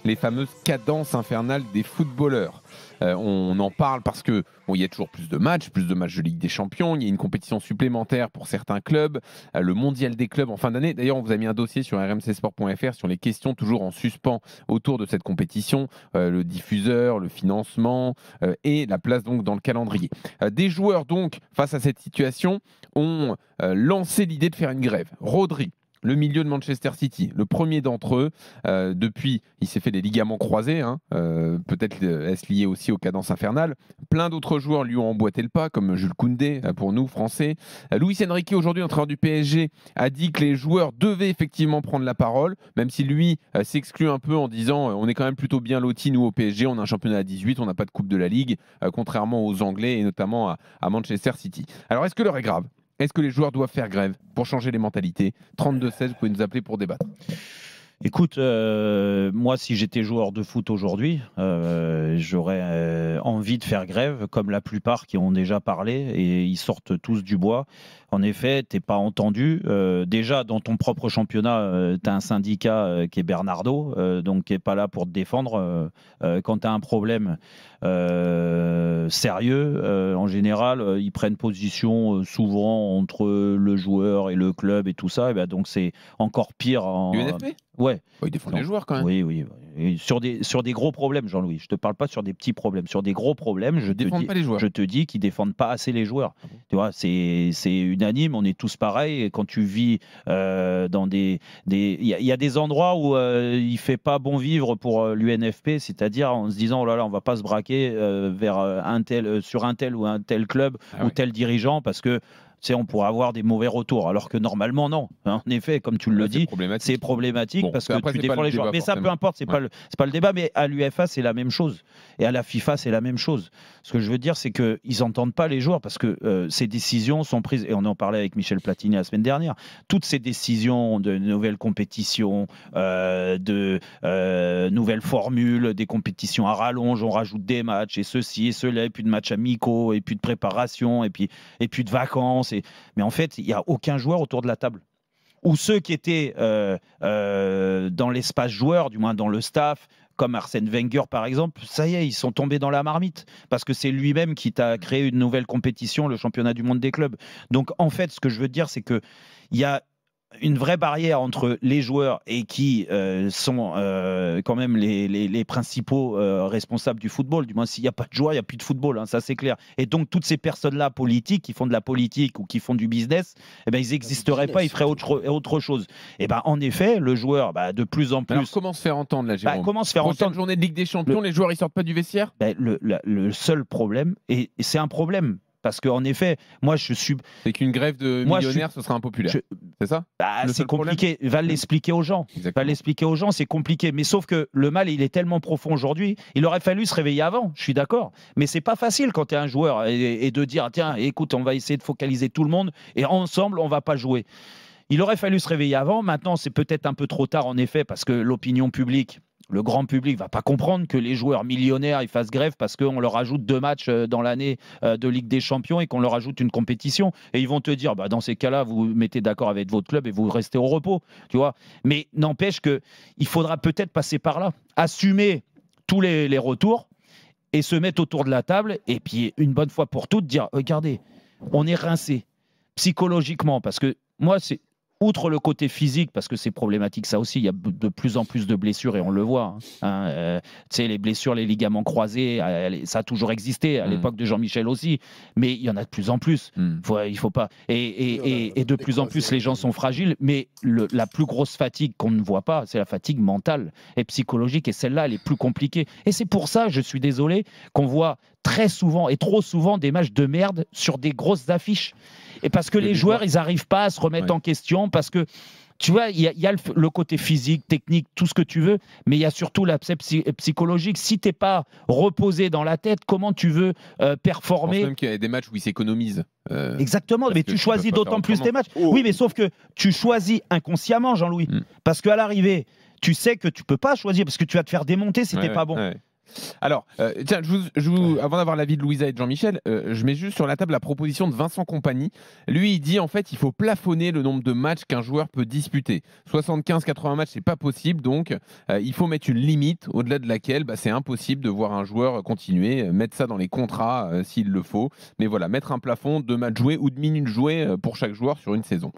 les fameuses cadences infernales des footballeurs. On en parle parce que il y a toujours plus de matchs de Ligue des Champions, il y a une compétition supplémentaire pour certains clubs, le mondial des clubs en fin d'année. D'ailleurs, on vous a mis un dossier sur rmcsport.fr sur les questions toujours en suspens autour de cette compétition, le diffuseur, le financement et la place donc dans le calendrier. Des joueurs donc face à cette situation ont lancé l'idée de faire une grève. Rodri, le milieu de Manchester City, le premier d'entre eux, depuis, il s'est fait des ligaments croisés, peut-être est-ce lié aussi aux cadences infernales. Plein d'autres joueurs lui ont emboîté le pas, comme Jules Koundé, pour nous, Français. Luis Enrique, aujourd'hui, entraîneur du PSG, a dit que les joueurs devaient effectivement prendre la parole, même si lui s'exclut un peu en disant on est quand même plutôt bien lotis, nous, au PSG, on a un championnat à 18, on n'a pas de Coupe de la Ligue, contrairement aux Anglais et notamment à Manchester City. Alors, est-ce que l'heure est grave ? Est-ce que les joueurs doivent faire grève pour changer les mentalités ? 32-16, vous pouvez nous appeler pour débattre. Écoute, moi, si j'étais joueur de foot aujourd'hui, j'aurais envie de faire grève, comme la plupart qui ont déjà parlé, et ils sortent tous du bois. En effet, tu n'es pas entendu. Déjà, dans ton propre championnat, tu as un syndicat qui est Bernardo, donc qui n'est pas là pour te défendre. Quand tu as un problème sérieux, en général, ils prennent position souvent entre le joueur et le club et tout ça. Et ben, donc, c'est encore pire. UNFP ? Ouais. Ils défendent les joueurs quand même. Oui. Et sur des gros problèmes, Jean-Louis. Je ne te parle pas sur des petits problèmes. Sur des gros problèmes, je te dis qu'ils ne défendent pas assez les joueurs. Tu vois, c'est unanime, on est tous pareils. Et quand tu vis dans il y a des endroits où il ne fait pas bon vivre pour l'UNFP, c'est-à-dire en se disant, oh là là, on ne va pas se braquer sur un tel ou un tel club ou tel dirigeant parce que on pourrait avoir des mauvais retours, alors que normalement, non. En effet, comme tu le dis, c'est problématique parce que tu défends les joueurs. Mais ça, peu importe, c'est pas le débat. Mais à l'UEFA, c'est la même chose. Et à la FIFA, c'est la même chose. Ce que je veux dire, c'est qu'ils n'entendent pas les joueurs parce que ces décisions sont prises, et on en parlait avec Michel Platini la semaine dernière, toutes ces décisions de nouvelles compétitions, de nouvelles formules, des compétitions à rallonge, on rajoute des matchs, et ceci et cela, et puis de matchs amicaux, et puis de préparation, et puis de vacances. Mais en fait, il n'y a aucun joueur autour de la table. Ou ceux qui étaient dans l'espace joueur, du moins dans le staff, comme Arsène Wenger par exemple, ça y est, ils sont tombés dans la marmite parce que c'est lui-même qui t'a créé une nouvelle compétition, le championnat du monde des clubs. Donc en fait, ce que je veux dire, c'est qu'il y a une vraie barrière entre les joueurs et qui sont quand même les principaux responsables du football. Du moins, s'il n'y a pas de joueurs, il n'y a plus de football, ça c'est clair. Et donc, toutes ces personnes-là politiques, qui font de la politique ou qui font du business, ils n'existeraient pas, ils feraient autre chose. Et ben, en effet, le joueur, de plus en plus... Alors, comment se faire entendre, là, Jérôme ? Comment se faire entendre ? Prochaine journée de Ligue des Champions, les joueurs, ils sortent pas du vestiaire ? Le seul problème, et c'est un problème, parce qu'en effet, moi je suis... C'est qu'une grève de millionnaires, ce sera impopulaire. C'est ça ? C'est compliqué. Va l'expliquer aux gens. Exactement. Va l'expliquer aux gens, c'est compliqué. Mais sauf que le mal, il est tellement profond aujourd'hui. Il aurait fallu se réveiller avant, je suis d'accord. Mais c'est pas facile quand tu es un joueur et de dire, tiens, écoute, on va essayer de focaliser tout le monde et ensemble, on va pas jouer. Il aurait fallu se réveiller avant. Maintenant, c'est peut-être un peu trop tard, en effet, parce que l'opinion publique, le grand public ne va pas comprendre que les joueurs millionnaires ils fassent grève parce qu'on leur ajoute 2 matchs dans l'année de Ligue des Champions et qu'on leur ajoute une compétition. Et ils vont te dire, dans ces cas-là, vous vous mettez d'accord avec votre club et vous restez au repos. Tu vois. Mais n'empêche qu'il faudra peut-être passer par là, assumer tous les retours et se mettre autour de la table et puis une bonne fois pour toutes dire, regardez, on est rincé psychologiquement parce que moi, c'est... Outre le côté physique, parce que c'est problématique ça aussi, il y a de plus en plus de blessures et on le voit. Tu sais, les blessures, les ligaments croisés, ça a toujours existé, à l'époque de Jean-Michel aussi, mais il y en a de plus en plus. Il faut pas. Et de plus en plus, les gens sont fragiles, mais la plus grosse fatigue qu'on ne voit pas, c'est la fatigue mentale et psychologique, et celle-là, elle est plus compliquée. Et c'est pour ça, je suis désolé, qu'on voit très souvent et trop souvent des matchs de merde sur des grosses affiches. Et parce que les joueurs, ils n'arrivent pas à se remettre en question, parce que, tu vois, il y a le côté physique, technique, tout ce que tu veux, mais il y a surtout l'aspect psychologique. Si tu n'es pas reposé dans la tête, comment tu veux performer ? Je pense même qu'il y a des matchs où ils s'économisent. Exactement, mais tu choisis d'autant plus tes matchs. Oui, mais sauf que tu choisis inconsciemment, Jean-Louis, parce qu'à l'arrivée, tu sais que tu ne peux pas choisir, parce que tu vas te faire démonter si tu n'es pas bon. Alors, tiens, avant d'avoir l'avis de Louisa et de Jean-Michel, je mets juste sur la table la proposition de Vincent Compagnie. Lui, il dit en fait, il faut plafonner le nombre de matchs qu'un joueur peut disputer. 75-80 matchs, c'est pas possible, donc il faut mettre une limite au-delà de laquelle c'est impossible de voir un joueur continuer, mettre ça dans les contrats s'il le faut. Mais voilà, mettre un plafond de matchs joués ou de minutes jouées pour chaque joueur sur une saison.